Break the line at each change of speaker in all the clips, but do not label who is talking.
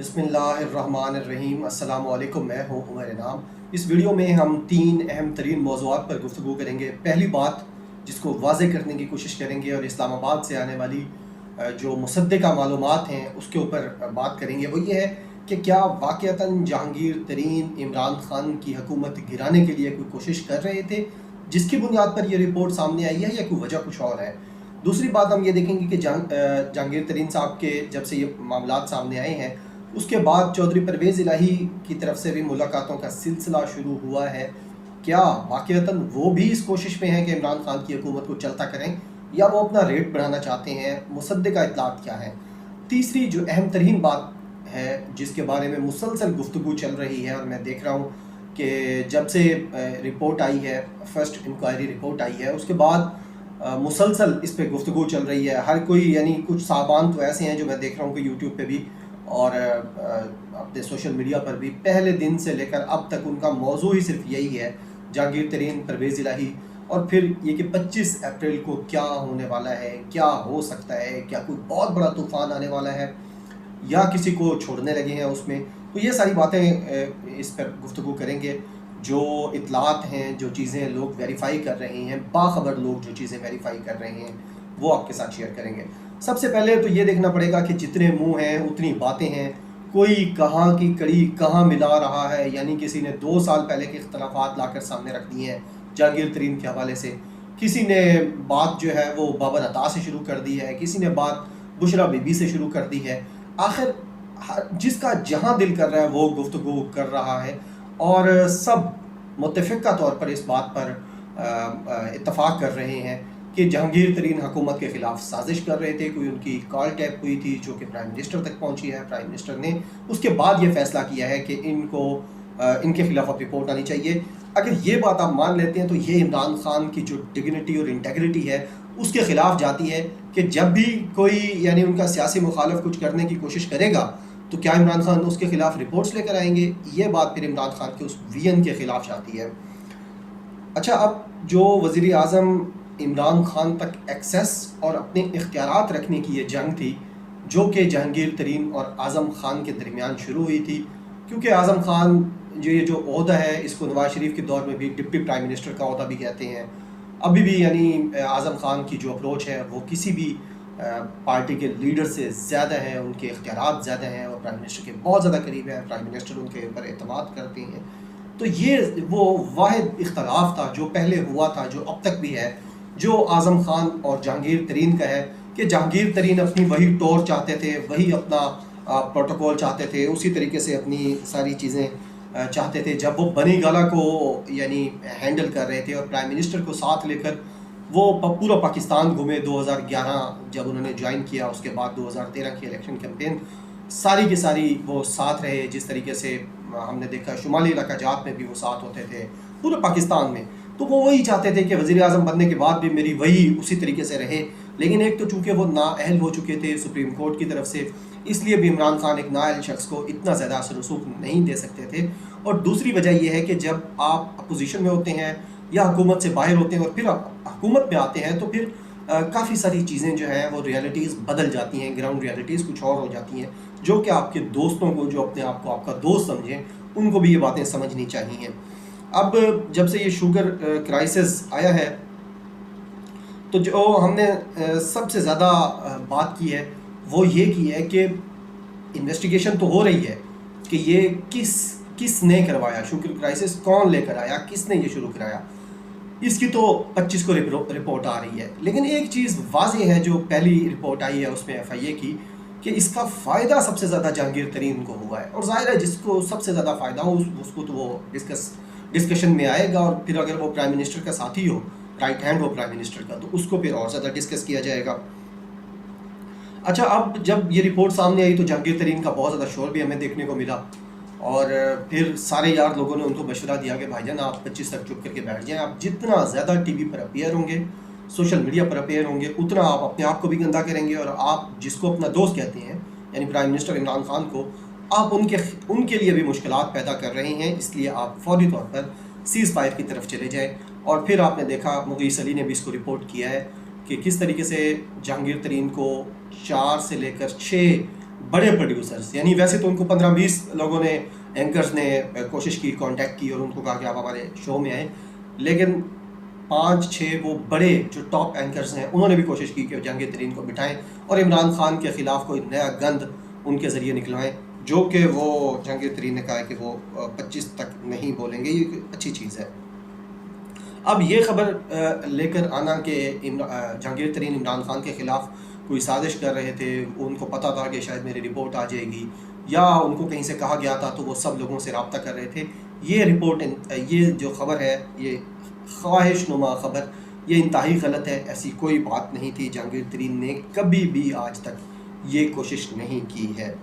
बिस्मिल्लाहिर्रहमानिर्रहीम। अस्सलाम वालेकुम। मैं हूँ उमर इनाम। इस वीडियो में हम 3 अहम तरीन मौज़ूआत पर गुफ्तगू करेंगे। पहली बात जिसको वाज़ेह करने की कोशिश करेंगे और इस्लामाबाद से आने वाली जो मुसद्दिक़ा मालूमात हैं उसके ऊपर बात करेंगे, वो ये है कि क्या वाक़अतन जहांगीर तरीन इमरान ख़ान की हुकूमत गिराने के लिए कोई कोशिश कर रहे थे, जिसकी बुनियाद पर ये रिपोर्ट सामने आई है, या कोई वजह कुछ और है। दूसरी बात हम ये देखेंगे कि जहांगीर तरीन साहब के जब से ये मामलात सामने आए हैं, उसके बाद चौधरी परवेज़ इलाही की तरफ से भी मुलाकातों का सिलसिला शुरू हुआ है। क्या वाक़अतन वो भी इस कोशिश में हैं कि इमरान ख़ान की हुकूमत को चलता करें, या वो अपना रेट बढ़ाना चाहते हैं? मुसद्दिक़ा इत्तलात क्या है? तीसरी जो अहम तरीन बात है, जिसके बारे में मुसलसल गुफ्तगू चल रही है और मैं देख रहा हूँ कि जब से रिपोर्ट आई है, फर्स्ट इंक्वायरी रिपोर्ट आई है, उसके बाद मुसलसल इस पे गुफ्तगू चल रही है। हर कोई, यानी कुछ साहबान तो ऐसे हैं जो मैं देख रहा हूँ कि यूट्यूब पे भी और अपने सोशल मीडिया पर भी पहले दिन से लेकर अब तक उनका मौजू ही सिर्फ यही है, जहांगीर तरीन, परवेज़ इलाही, और फिर ये कि 25 अप्रैल को क्या होने वाला है, क्या हो सकता है, क्या कोई बहुत बड़ा तूफ़ान आने वाला है, या किसी को छोड़ने लगे हैं उसमें। तो ये सारी बातें इस पर गुफ्तगू करेंगे। जो इत्तलात हैं, जो चीज़ें लोग वेरीफाई कर रहे हैं, बाखबर लोग जो चीज़ें वेरीफाई कर रहे हैं, वो आपके साथ शेयर करेंगे। सबसे पहले तो ये देखना पड़ेगा कि जितने मुंह हैं उतनी बातें हैं। कोई कहाँ की कड़ी कहाँ मिला रहा है, यानी किसी ने 2 साल पहले के इख्तलाफात लाकर सामने रख दिए हैं जहांगीर तरीन के हवाले से। किसी ने बात जो है वो बाबर अता से शुरू कर दी है, किसी ने बात बुशरा बीबी से शुरू कर दी है। आखिर जिसका जहाँ दिल कर रहा है वो गुफ्तगू कर रहा है, और सब मुत्तफ़िक़ा तौर पर इस बात पर इत्तफ़ाक़ कर रहे हैं कि जहांगीर तरीन हुकूमत के ख़िलाफ़ साजिश कर रहे थे। कोई उनकी कॉल टैप हुई थी जो कि प्राइम मिनिस्टर तक पहुंची है। प्राइम मिनिस्टर ने उसके बाद ये फ़ैसला किया है कि इनको इनके ख़िलाफ़ अब रिपोर्ट आनी चाहिए। अगर ये बात आप मान लेते हैं तो ये इमरान ख़ान की जो डिग्निटी और इंटेग्रिटी है उसके ख़िलाफ़ जाती है कि जब भी कोई, यानी उनका सियासी मुखालिफ कुछ करने की कोशिश करेगा तो क्या इमरान ख़ान उसके ख़िलाफ़ रिपोर्ट्स लेकर आएंगे? ये बात फिर इमरान ख़ान के उस विजन के ख़िलाफ़ जाती है। अच्छा, अब जो वज़ीर आज़म इमरान ख़ान तक एक्सेस और अपने इख्तियारात रखने की ये जंग थी, जो कि जहांगीर तरीन और आज़म ख़ान के दरमियान शुरू हुई थी, क्योंकि आज़म ख़ान जो ओहदा है, इसको नवाज़ शरीफ के दौर में भी डिप्टी प्राइम मिनिस्टर का ओहदा भी कहते हैं। अभी भी यानी आज़म ख़ान की जो अप्रोच है वो किसी भी पार्टी के लीडर से ज़्यादा है, उनके इख्तियारात ज़्यादा हैं और प्राइम मिनिस्टर के बहुत ज़्यादा करीब है। प्राइम मिनिस्टर उनके ऊपर एतमाद करते हैं। तो ये वो वाहिद इख्तलाफ था जो पहले हुआ था, जो अब तक भी है, जो आज़म ख़ान और जहांगीर तरीन का है, कि जहांगीर तरीन अपनी वही टोर चाहते थे, वही अपना प्रोटोकॉल चाहते थे, उसी तरीके से अपनी सारी चीज़ें चाहते थे। जब वो बनी गाला को यानी हैंडल कर रहे थे और प्राइम मिनिस्टर को साथ लेकर वो पूरा पाकिस्तान घूमे 2011 जब उन्होंने ज्वाइन किया, उसके बाद 2013 की इलेक्शन कैंपेन सारी की सारी वो साथ रहे। जिस तरीके से हमने देखा शुमाली इलाका जात में भी वो साथ होते थे, पूरे पाकिस्तान में। तो वो वही चाहते थे कि वज़ीर आज़म बनने के बाद भी मेरी वही उसी तरीके से रहे। लेकिन एक तो चूँकि वो नाअहल हो चुके थे सुप्रीम कोर्ट की तरफ से, इसलिए भी इमरान ख़ान एक नाअहल शख्स को इतना ज़्यादा असर रसूख नहीं दे सकते थे। और दूसरी वजह यह है कि जब आप अपोजिशन में होते हैं या हुकूमत से बाहर होते हैं और फिर आप हुकूमत में आते हैं, तो फिर काफ़ी सारी चीज़ें जो हैं वो रियलिटीज़ बदल जाती हैं। ग्राउंड रियलिटीज़ कुछ और हो जाती हैं, जो कि आपके दोस्तों को, जो अपने आप को आपका दोस्त समझें, उनको भी ये बातें समझनी चाहिए। अब जब से ये शुगर क्राइसिस आया है, तो जो हमने सबसे ज़्यादा बात की है वो ये की है कि इन्वेस्टिगेशन तो हो रही है कि ये किसने करवाया, शुगर क्राइसिस कौन लेकर आया, किसने ये शुरू कराया, इसकी तो 25 को रिपोर्ट आ रही है। लेकिन एक चीज़ वाज़ेह है, जो पहली रिपोर्ट आई है उसमें FIA की, कि इसका फ़ायदा सबसे ज़्यादा जहांगीर तरीन को हुआ है। और ज़ाहिर है जिसको सबसे ज़्यादा फ़ायदा हो उसको तो वो डिस्कशन में आएगा, और फिर अगर वो प्राइम मिनिस्टर का साथी हो, राइट हैंड हो प्राइम मिनिस्टर का, तो उसको फिर और ज़्यादा डिस्कस किया जाएगा। अच्छा, अब जब ये रिपोर्ट सामने आई तो जहांगीर तरीन का बहुत ज़्यादा शोर भी हमें देखने को मिला, और फिर सारे यार लोगों ने उनको मशवरा दिया कि भाईजान आप 25 तक चुप करके बैठ जाएं। आप जितना ज़्यादा TV पर अपीयर होंगे, सोशल मीडिया पर अपीयर होंगे, उतना आप अपने आप को भी गंदा करेंगे, और आप जिसको अपना दोस्त कहते हैं यानी प्राइम मिनिस्टर इमरान ख़ान को, आप उनके लिए भी मुश्किलात पैदा कर रहे हैं। इसलिए आप फौरी तौर पर सीज़ फायर की तरफ चले जाएँ। और फिर आपने देखा मुगीस अली ने भी इसको रिपोर्ट किया है कि किस तरीके से जहांगीर तरीन को 4 से लेकर 6 बड़े प्रोड्यूसर्स, यानी वैसे तो उनको 15-20 लोगों ने, एंकर्स ने कोशिश की, कांटेक्ट की और उनको कहा कि आप हमारे शो में आएँ, लेकिन 5-6 वो बड़े जो टॉप एंकर्स हैं उन्होंने भी कोशिश की कि जहांगीर तरीन को बिठाएं और इमरान खान के ख़िलाफ़ कोई नया गंद उनके ज़रिए निकलवाएं, जो कि वो जहांगीर तरीन ने कहा है कि वो 25 तक नहीं बोलेंगे। ये एक अच्छी चीज़ है। अब ये ख़बर लेकर आना कि जहांगीर तरीन इमरान खान के ख़िलाफ़ कोई साजिश कर रहे थे, उनको पता था कि शायद मेरी रिपोर्ट आ जाएगी, या उनको कहीं से कहा गया था तो वो सब लोगों से रब्ता कर रहे थे, ये रिपोर्ट, ये जो ख़बर है, ये ख्वाहिशनुमा ख़बर, ये इंतहाई गलत है। ऐसी कोई बात नहीं थी। जहांगीर तरीन ने कभी भी आज तक ये कोशिश नहीं की है।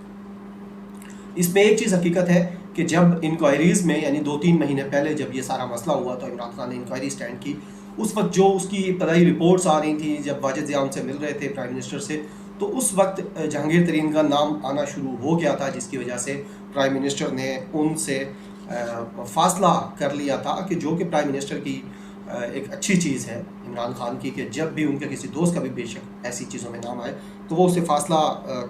इसमें एक चीज़ हकीकत है कि जब इंक्वायरीज़ में, यानी 2-3 महीने पहले जब ये सारा मसला हुआ तो इमरान खान ने इंक्वायरी स्टैंड की, उस वक्त जो उसकी इब्तदाई रिपोर्ट्स आ रही थी, जब वाजिद ज़िया उनसे मिल रहे थे प्राइम मिनिस्टर से, तो उस वक्त जहांगीर तरीन का नाम आना शुरू हो गया था, जिसकी वजह से प्राइम मिनिस्टर ने उनसे फ़ासला कर लिया था, कि जो कि प्राइम मिनिस्टर की एक अच्छी चीज़ है इमरान खान की, कि जब भी उनके किसी दोस्त का भी बेशक ऐसी चीज़ों में नाम आए तो वो उससे फ़ासला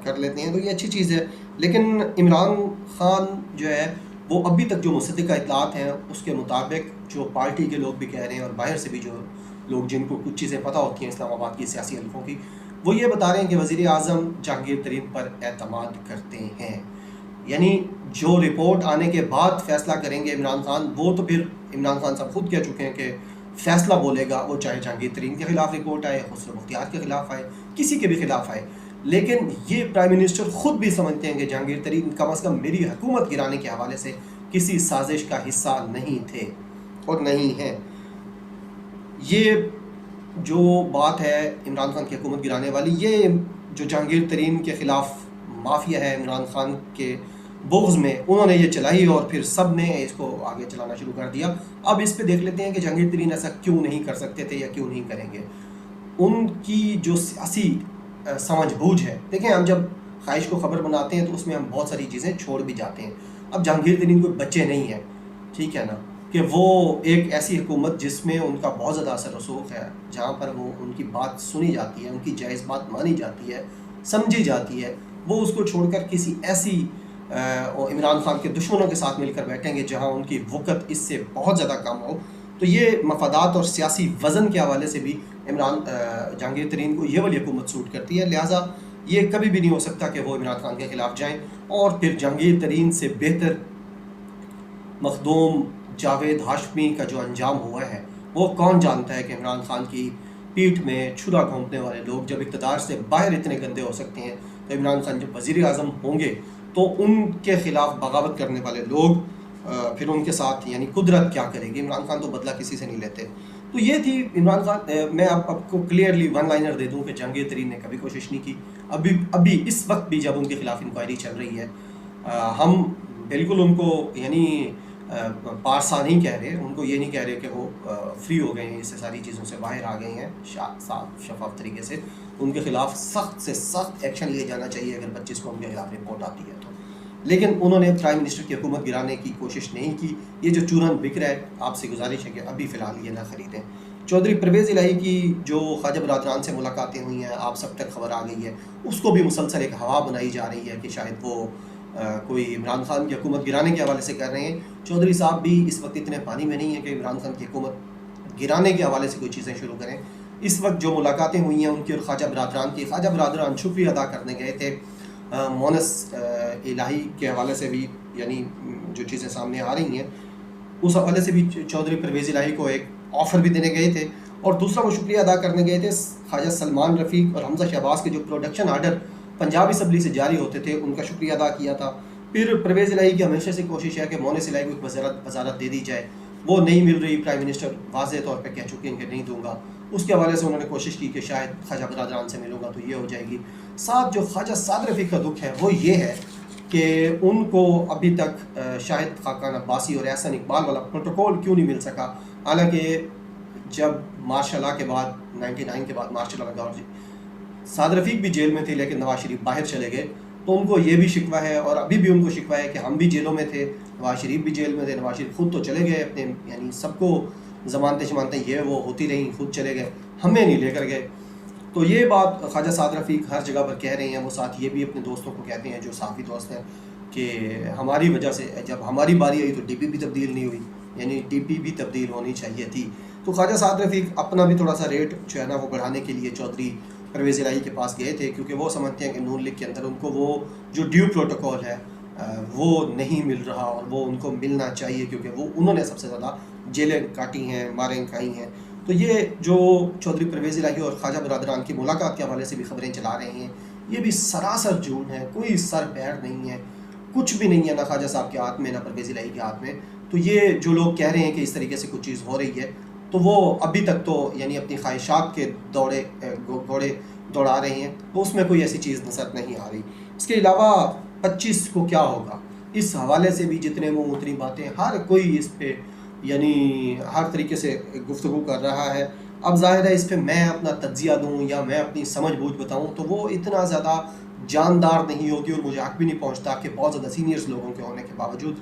कर लेते हैं, तो ये अच्छी चीज़ है। लेकिन इमरान खान जो है वो अभी तक जो मुसद्दिक़ा इत्तलात हैं उसके मुताबिक, जो पार्टी के लोग भी कह रहे हैं और बाहर से भी जो लोग जिनको कुछ चीज़ें पता होती हैं इस्लामाबाद की सियासी हलकों की, वो ये बता रहे हैं कि वज़ीर आज़म जहांगीर तरीन पर एतमाद करते हैं। यानी जो रिपोर्ट आने के बाद फ़ैसला करेंगे इमरान खान, वो तो फिर इमरान खान साहब खुद कह चुके हैं कि फ़ैसला बोलेगा वो चाहे जहांगीर तरीन के ख़िलाफ़ रिपोर्ट आए, खुसरो मुख्तियार के ख़िलाफ़ आए, किसी के भी ख़िलाफ़ आए। लेकिन ये प्राइम मिनिस्टर ख़ुद भी समझते हैं कि जहांगीर तरीन कम अज़ कम मेरी हुकूमत गिराने के हवाले से किसी साजिश का हिस्सा नहीं थे और नहीं हैं। ये जो बात है इमरान खान की हुकूमत गिराने वाली, ये जो जहांगीर तरीन के ख़िलाफ़ माफिया है इमरान खान के बुग़्ज़ में, उन्होंने ये चलाई और फिर सब ने इसको आगे चलाना शुरू कर दिया। अब इस पे देख लेते हैं कि जहांगीर तरीन ऐसा क्यों नहीं कर सकते थे या क्यों नहीं करेंगे। उनकी जो सियासी समझ बूझ है, देखें हम जब ख्वाहिश को ख़बर बनाते हैं तो उसमें हम बहुत सारी चीज़ें छोड़ भी जाते हैं। अब जहांगीर तरीन कोई बच्चे नहीं हैं, ठीक है ना, कि वो एक ऐसी हुकूमत जिसमें उनका बहुत ज़्यादा असर रसूख है, जहाँ पर वो उनकी बात सुनी जाती है, उनकी जायज़ बात मानी जाती है, समझी जाती है, वो उसको छोड़कर किसी ऐसी और इमरान खान के दुश्मनों के साथ मिलकर बैठेंगे जहाँ उनकी वक़्त इससे बहुत ज़्यादा कम हो, तो ये मफादात और सियासी वज़न के हवाले से भी जहांगीर तरीन को ये वाली हुकूमत सूट करती है। लिहाजा ये कभी भी नहीं हो सकता कि वो इमरान खान के ख़िलाफ़ जाएँ और फिर जहांगीर तरीन से बेहतर मखदूम जावेद हाशमी का जो अंजाम हुआ है, वो कौन जानता है कि इमरान खान की पीठ में छुरा घोंपने वाले लोग जब इक़्तिदार से बाहर इतने गंदे हो सकते हैं, तो इमरान खान जब वज़ीर आज़म होंगे तो उनके ख़िलाफ़ बगावत करने वाले लोग फिर उनके साथ, यानी कुदरत क्या करेगी। इमरान खान तो बदला किसी से नहीं लेते। तो ये थी इमरान खान। मैं आपको क्लियरली वन लाइनर दे दूं कि जहांगीर तरीन ने कभी कोशिश नहीं की। अभी इस वक्त भी जब उनके ख़िलाफ़ इंक्वायरी चल रही है, हम बिल्कुल उनको यानी पारसा नहीं कह रहे, उनको ये नहीं कह रहे कि वो फ्री हो गए हैं, इससे सारी चीज़ों से बाहर आ गए हैं, साफ शफाफ तरीके से उनके ख़िलाफ़ सख्त से सख्त एक्शन लिए जाना चाहिए अगर 25 को उनके ख़िलाफ़ रिपोर्ट आती है तो। लेकिन उन्होंने प्राइम मिनिस्टर की हुकूमत गिराने की कोशिश नहीं की। ये जो चूरन बिक रहा है, आपसे गुजारिश है कि अभी फ़िलहाल ये ना ख़रीदें। चौधरी परवेज़ इलाही की जो ख्वाजा बरादरान से मुलाकातें हुई हैं, आप सब तक खबर आ गई है, उसको भी मुसलसल एक हवा बनाई जा रही है कि शायद वो कोई इमरान खान की हुकूमत गिराने के हवाले से कर रहे हैं। चौधरी साहब भी इस वक्त इतने पानी में नहीं है कि इमरान खान की हुकूमत गिराने के हवाले से कोई चीज़ें शुरू करें। इस वक्त जो मुलाकातें हुई हैं उनकी और ख्वाजा बरादरान की, ख्वाजा बरादरान शुक्रिया अदा करने गए थे मोनस इलाही के हवाले से भी, यानी जो चीज़ें सामने आ रही हैं उस हवाले से भी चौधरी परवेज़ इलाही को एक ऑफ़र भी देने गए थे। और दूसरा वो शुक्रिया अदा करने गए थे ख्वाजा सलमान रफ़ीक और हमज़ा शहबाज के जो प्रोडक्शन आर्डर पंजाब असम्बली से जारी होते थे, उनका शुक्रिया अदा किया था। फिर परवेज़ इलाही की हमेशा से कोशिश है कि मोनस इलाही को एक वज़ारत दे दी जाए, वो नहीं मिल रही। प्राइम मिनिस्टर वाज़ेह तौर पे कह चुके हैं कि नहीं दूंगा। उसके हवाले से उन्होंने कोशिश की कि शायद ख्वाजा बरादरान से मिलूँगा तो ये हो जाएगी। साथ जो ख्वाजा साद रफ़ीक का दुख है वो ये है कि उनको अभी तक शाहिद खाकान अब्बासी और एहसन इकबाल वाला प्रोटोकॉल क्यों नहीं मिल सका। हालांकि जब मार्शल लॉ के बाद 99 के बाद मार्शल लॉ का दौर, साद रफ़ीक भी जेल में थे लेकिन नवाज शरीफ बाहर चले गए, तो उनको ये भी शिकवा है और अभी भी उनको शिकवा है कि हम भी जेलों में थे, नवाज शरीफ भी जेल में थे। नवाज शरीफ खुद तो चले गए अपने, यानी सबको ज़मानतें शमानतें ये वो होती रहीं, खुद चले गए, हमें नहीं लेकर गए। تو یہ بات خواجہ سعد رفیق ہر جگہ پر کہہ رہے ہیں، وہ ساتھ یہ بھی اپنے دوستوں کو کہتے ہیں جو صحافی دوست ہیں کہ ہماری وجہ سے جب ہماری باری آئی تو ڈی پی بھی تبدیل نہیں ہوئی، یعنی ڈی پی بھی تبدیل ہونی چاہیے تھی۔ تو خواجہ سعد رفیق اپنا بھی تھوڑا سا ریٹ جو ہے نا وہ بڑھانے کے لیے چودھری پرویز الہی کے پاس گئے تھے، کیونکہ وہ سمجھتے ہیں کہ نون لیگ کے اندر ان کو وہ جو ڈیو پروٹوکول ہے وہ نہیں مل رہا، اور وہ ان کو ملنا چاہیے، کیونکہ وہ انہوں نے سب سے زیادہ جیلیں کاٹی ہیں، ماریں کھائی ہیں۔ تو یہ جو چودھری پرویز الہی اور خواجہ برادران کی ملاقات کے حوالے سے بھی خبریں چلا رہے ہیں، یہ بھی سراسر جھوٹ ہے، کوئی سر پیر نہیں ہے، کچھ بھی نہیں ہے، نہ خواجہ صاحب کے ہاتھ میں نہ پرویز الہی کے ہاتھ میں۔ تو یہ جو لوگ کہہ رہے ہیں کہ اس طریقے سے کچھ چیز ہو رہی ہے، تو وہ ابھی تک تو یعنی اپنی خواہشات کے گھوڑے دوڑا رہے ہیں، تو اس میں کوئی ایسی چیز نظر نہیں آ رہی۔ اس کے علاوہ 25 کو کیا ہوگا، اس حوالے سے بھی جتنے منہ اتنی باتیں، ہر کوئی اس پہ یعنی ہر طریقے سے گفتگو کر رہا ہے۔ اب ظاہر ہے اس پہ میں اپنا تجزیہ دوں یا میں اپنی سمجھ بوجھ بتاؤں تو وہ اتنا زیادہ جاندار نہیں ہوگی، اور مجھے حق بھی نہیں پہنچتا کہ بہت زیادہ سینئرز لوگوں کے ہونے کے باوجود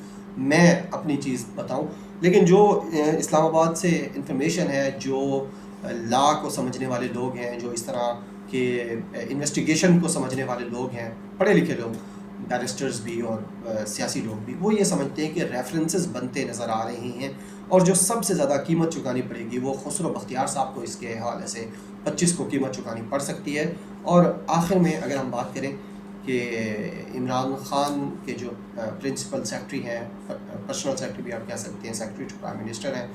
میں اپنی چیز بتاؤں۔ لیکن جو اسلام آباد سے انفارمیشن ہے، جو لا کو سمجھنے والے لوگ ہیں، جو اس طرح کے انویسٹیگیشن کو سمجھنے والے لوگ ہیں، پڑھے لکھے لوگ، بیرسٹرز بھی اور سیاسی لوگ بھی، وہ یہ سمجھتے ہیں کہ ریفرنسز بنتے نظر آ رہی ہیں، اور جو سب سے زیادہ قیمت چکانی پڑے گی وہ خسرو بختیار صاحب کو اس کے حوالے سے 25 کو قیمت چکانی پڑ سکتی ہے۔ اور آخر میں اگر ہم بات کریں کہ عمران خان کے جو پرنسپل سیکرٹری ہیں، پرسنل سیکرٹری بھی آپ کہہ سکتے ہیں، سیکرٹری ٹو پرائم منسٹر ہیں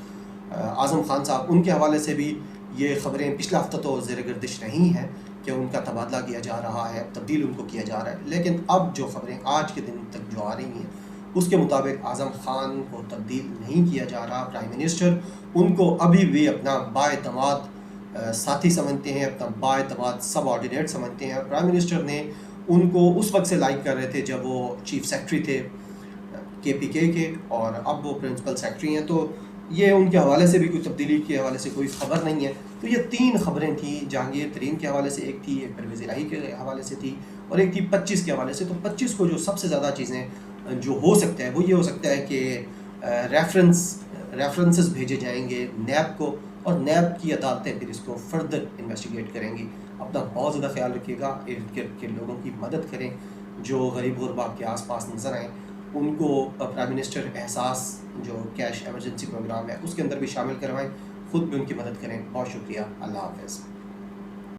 اعظم خان صاحب، ان کے حوالے سے بھی یہ خبریں پچھلا ہفتہ تو زیر گردش نہیں ہیں کہ ان کا تبادلہ کیا جا رہا ہے، تبدیل ان کو کیا جا رہا ہے، لیکن اب جو خبریں آج کے دن تک جو آ رہی ہیں اس کے مطابق اعظم خان کو تبدیل نہیں کیا جا رہا۔ پرائم منسٹر ان کو ابھی بھی اپنا بااعتماد ساتھی سمجھتے ہیں، اپنا بااعتماد سب آرڈینیٹ سمجھتے ہیں۔ پرائم منسٹر نے ان کو اس وقت سے لائک کر رہے تھے جب وہ چیف سیکرٹری تھے KPK کے، اور اب وہ پرنسپل سیکرٹری ہیں، تو یہ ان کے حوالے سے بھی کوئی تبدیلی کے حوالے سے کوئی خبر نہیں ہے۔ تو یہ 3 خبریں تھیں، جہانگیر ترین کے حوالے سے ایک تھی، ایک پرویز الہی کے حوالے سے تھی، اور ایک تھی 25 کے حوالے سے۔ تو 25 کو جو سب سے زیادہ چیزیں جو ہو سکتا ہے وہ یہ ہو سکتا ہے کہ ریفرنسز بھیجے جائیں گے نیب کو، اور نیب کی عدالتیں پھر اس کو فردر انویسٹیگیٹ کریں گی۔ اپنا بہت زیادہ خیال رکھیے گا، ارد گرد کے لوگوں کی مدد کریں جو غریب غربا کے آس پاس نظر آئیں، ان کو پرائم منسٹر احساس جو کیش ایمرجنسی پروگرام ہے اس کے اندر بھی شامل کروائیں، خود بھی ان کی مدد کریں۔ بہت شکریہ، اللہ حافظ۔